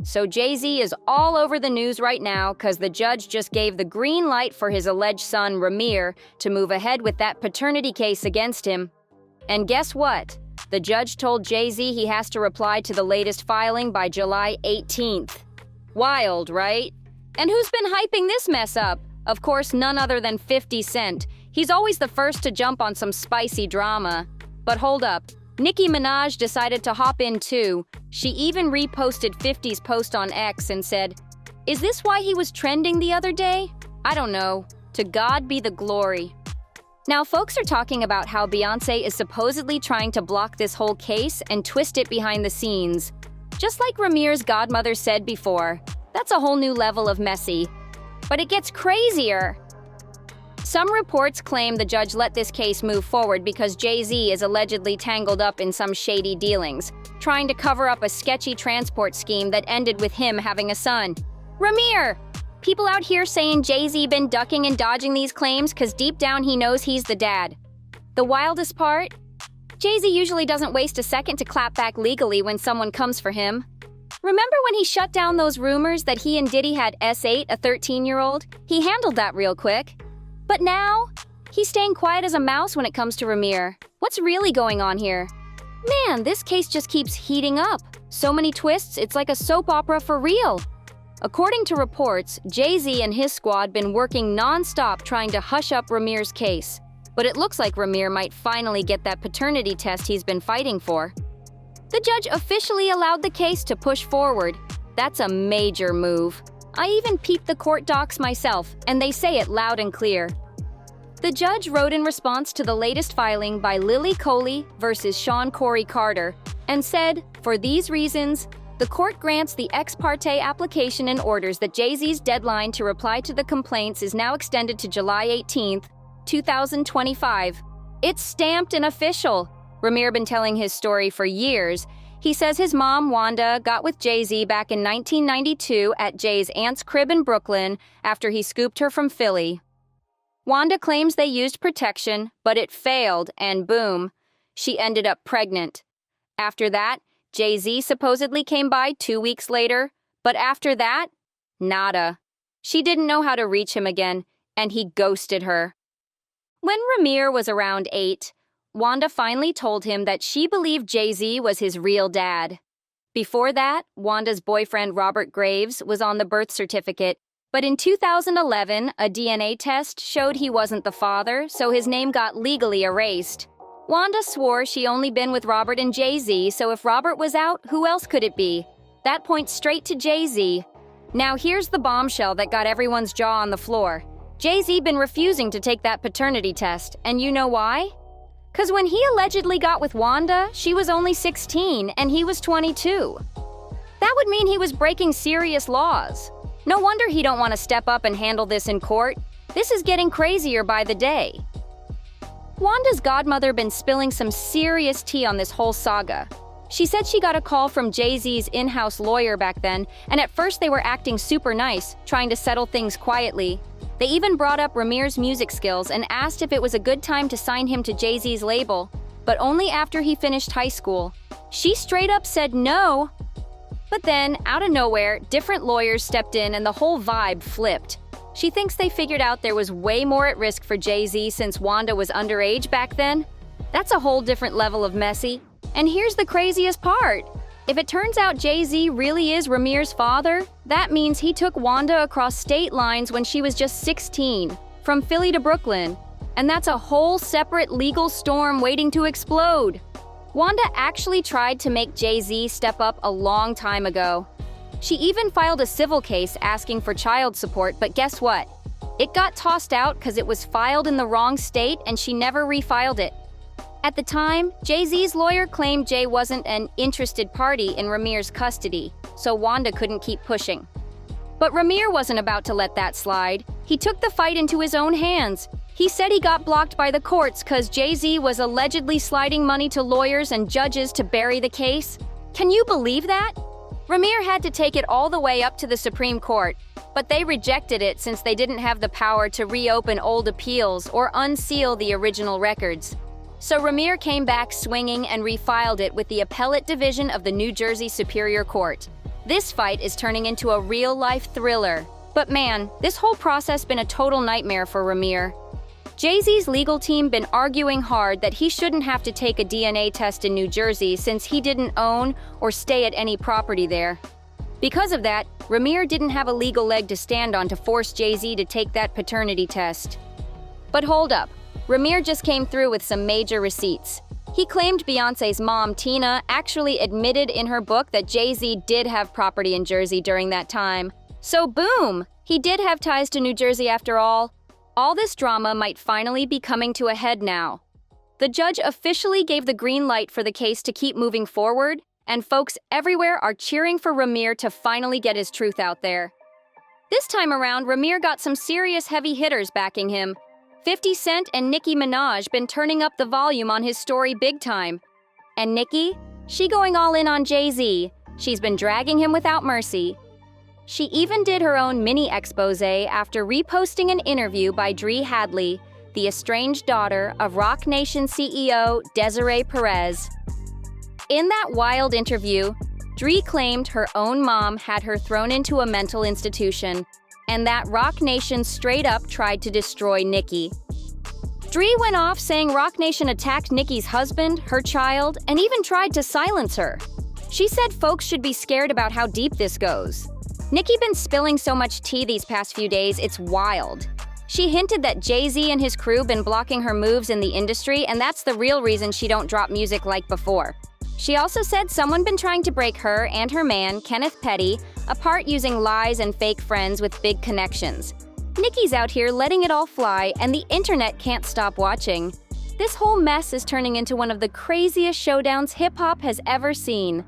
So JayZ is all over the news right now because the judge just gave the green light for his alleged son, Rymir, to move ahead with that paternity case against him. And guess what? The judge told JayZ he has to reply to the latest filing by July 18th. Wild, right? And who's been hyping this mess up? Of course, none other than 50 Cent. He's always the first to jump on some spicy drama. But hold up. Nicki Minaj decided to hop in too. She even reposted 50's post on X and said, "Is this why he was trending the other day? I don't know. To God be the glory." Now, folks are talking about how Beyoncé is supposedly trying to block this whole case and twist it behind the scenes. Just like Rymir's godmother said before, that's a whole new level of messy. But it gets crazier. Some reports claim the judge let this case move forward because JayZ is allegedly tangled up in some shady dealings, trying to cover up a sketchy transport scheme that ended with him having a son. Rymir! People out here saying JayZ been ducking and dodging these claims because deep down he knows he's the dad. The wildest part? JayZ usually doesn't waste a second to clap back legally when someone comes for him. Remember when he shut down those rumors that he and Diddy had S8, a 13-year-old? He handled that real quick. But now, he's staying quiet as a mouse when it comes to Rymir. What's really going on here? Man, this case just keeps heating up. So many twists, it's like a soap opera for real. According to reports, JayZ and his squad been working non-stop trying to hush up Rymir's case. But it looks like Rymir might finally get that paternity test he's been fighting for. The judge officially allowed the case to push forward. That's a major move. I even peeped the court docs myself, and they say it loud and clear. The judge wrote in response to the latest filing by Lily Coley versus Sean Corey Carter and said, "For these reasons, the court grants the ex parte application and orders that JayZ's deadline to reply to the complaints is now extended to July 18th, 2025. It's stamped and official." Rymir been telling his story for years. He says his mom, Wanda, got with JayZ back in 1992 at Jay's aunt's crib in Brooklyn after he scooped her from Philly. Wanda claims they used protection, but it failed, and boom, she ended up pregnant. After that, JayZ supposedly came by 2 weeks later, but after that, nada. She didn't know how to reach him again, and he ghosted her. When Rymir was around 8, Wanda finally told him that she believed JayZ was his real dad. Before that, Wanda's boyfriend Robert Graves was on the birth certificate, but in 2011, a DNA test showed he wasn't the father, so his name got legally erased. Wanda swore she only been with Robert and JayZ, so if Robert was out, who else could it be? That points straight to JayZ. Now here's the bombshell that got everyone's jaw on the floor. JayZ been refusing to take that paternity test, and you know why? 'Cause when he allegedly got with Wanda, she was only 16 and he was 22. That would mean he was breaking serious laws. No wonder he don't want to step up and handle this in court. This is getting crazier by the day. Wanda's godmother been spilling some serious tea on this whole saga. She said she got a call from JayZ's in-house lawyer back then, and at first they were acting super nice, trying to settle things quietly. They even brought up Rymir's music skills and asked if it was a good time to sign him to JayZ's label, but only after he finished high school. She straight up said no. But then, out of nowhere, different lawyers stepped in and the whole vibe flipped. She thinks they figured out there was way more at risk for JayZ since Wanda was underage back then. That's a whole different level of messy. And here's the craziest part. If it turns out JayZ really is Rymir's father, that means he took Wanda across state lines when she was just 16, from Philly to Brooklyn. And that's a whole separate legal storm waiting to explode. Wanda actually tried to make JayZ step up a long time ago. She even filed a civil case asking for child support, but guess what? It got tossed out because it was filed in the wrong state and she never refiled it. At the time, JayZ's lawyer claimed Jay wasn't an interested party in Rymir's custody, so Wanda couldn't keep pushing. But Rymir wasn't about to let that slide. He took the fight into his own hands. He said he got blocked by the courts because JayZ was allegedly sliding money to lawyers and judges to bury the case. Can you believe that? Rymir had to take it all the way up to the Supreme Court, but they rejected it since they didn't have the power to reopen old appeals or unseal the original records. So Rymir came back swinging and refiled it with the Appellate Division of the New Jersey Superior Court. This fight is turning into a real-life thriller. But man, this whole process been a total nightmare for Rymir. JayZ's legal team been arguing hard that he shouldn't have to take a DNA test in New Jersey since he didn't own or stay at any property there. Because of that, Rymir didn't have a legal leg to stand on to force JayZ to take that paternity test. But hold up, Rymir just came through with some major receipts. He claimed Beyoncé's mom, Tina, actually admitted in her book that JayZ did have property in Jersey during that time. So boom! He did have ties to New Jersey after all. All this drama might finally be coming to a head now. The judge officially gave the green light for the case to keep moving forward, and folks everywhere are cheering for Rymir to finally get his truth out there. This time around, Rymir got some serious heavy hitters backing him. 50 Cent and Nicki Minaj been turning up the volume on his story big time. And Nicki? She going all in on JayZ. She's been dragging him without mercy. She even did her own mini expose after reposting an interview by Dree Hadley, the estranged daughter of Roc Nation CEO Desiree Perez. In that wild interview, Dree claimed her own mom had her thrown into a mental institution, and that Roc Nation straight up tried to destroy Nicki. Dree went off saying Roc Nation attacked Nicki's husband, her child, and even tried to silence her. She said folks should be scared about how deep this goes. Nicki been spilling so much tea these past few days, it's wild. She hinted that JayZ and his crew been blocking her moves in the industry, and that's the real reason she don't drop music like before. She also said someone been trying to break her and her man, Kenneth Petty, apart using lies and fake friends with big connections. Nicki's out here letting it all fly, and the internet can't stop watching. This whole mess is turning into one of the craziest showdowns hip-hop has ever seen.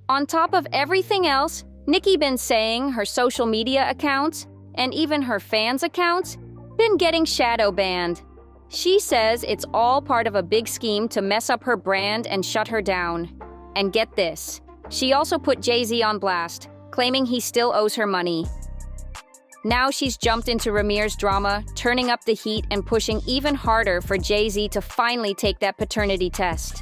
On top of everything else, Nicki been saying her social media accounts, and even her fans' accounts, been getting shadow banned. She says it's all part of a big scheme to mess up her brand and shut her down. And get this, she also put JayZ on blast, claiming he still owes her money. Now she's jumped into Rymir's drama, turning up the heat and pushing even harder for JayZ to finally take that paternity test.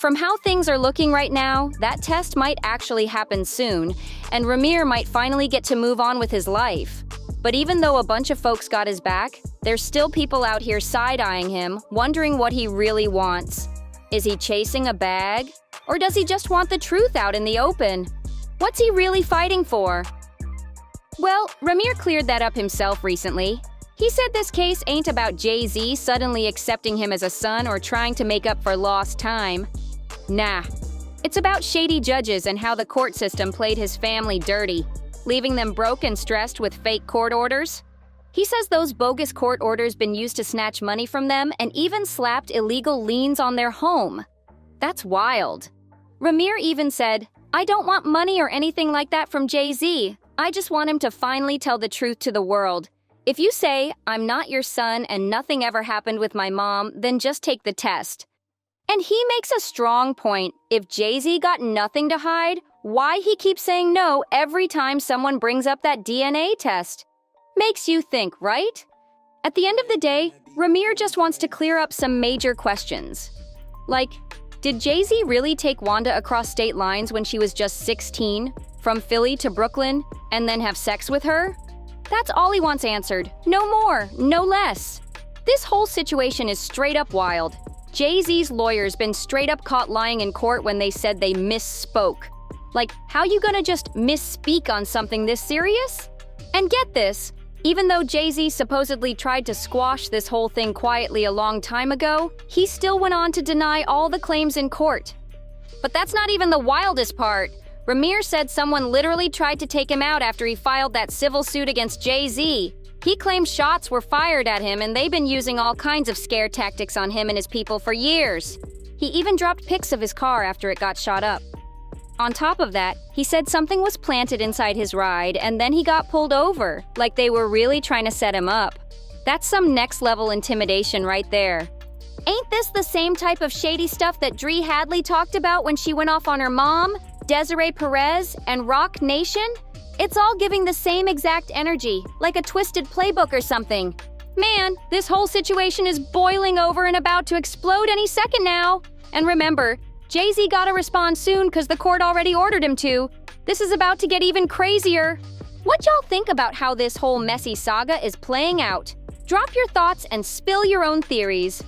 From how things are looking right now, that test might actually happen soon, and Rymir might finally get to move on with his life. But even though a bunch of folks got his back, there's still people out here side-eyeing him, wondering what he really wants. Is he chasing a bag? Or does he just want the truth out in the open? What's he really fighting for? Well, Rymir cleared that up himself recently. He said this case ain't about JayZ suddenly accepting him as a son or trying to make up for lost time. Nah, it's about shady judges and how the court system played his family dirty, leaving them broke and stressed with fake court orders. He says those bogus court orders been used to snatch money from them and even slapped illegal liens on their home. That's wild. Rymir even said, "I don't want money or anything like that from JayZ. I just want him to finally tell the truth to the world. If you say, I'm not your son and nothing ever happened with my mom, then just take the test." And he makes a strong point. If JayZ got nothing to hide, why he keeps saying no every time someone brings up that DNA test? Makes you think, right? At the end of the day, Rymir just wants to clear up some major questions. Like, did JayZ really take Wanda across state lines when she was just 16, from Philly to Brooklyn, and then have sex with her? That's all he wants answered. No more, no less. This whole situation is straight up wild. JayZ's lawyers been straight up caught lying in court when they said they misspoke. Like, how you gonna just misspeak on something this serious? And get this, even though JayZ supposedly tried to squash this whole thing quietly a long time ago, he still went on to deny all the claims in court. But that's not even the wildest part. Rymir said someone literally tried to take him out after he filed that civil suit against JayZ. He claimed shots were fired at him and they've been using all kinds of scare tactics on him and his people for years. He even dropped pics of his car after it got shot up. On top of that, he said something was planted inside his ride and then he got pulled over, like they were really trying to set him up. That's some next-level intimidation right there. Ain't this the same type of shady stuff that Dree Hadley talked about when she went off on her mom, Desiree Perez, and Roc Nation? It's all giving the same exact energy, like a twisted playbook or something. Man, this whole situation is boiling over and about to explode any second now. And remember, JayZ gotta respond soon because the court already ordered him to. This is about to get even crazier. What y'all think about how this whole messy saga is playing out? Drop your thoughts and spill your own theories.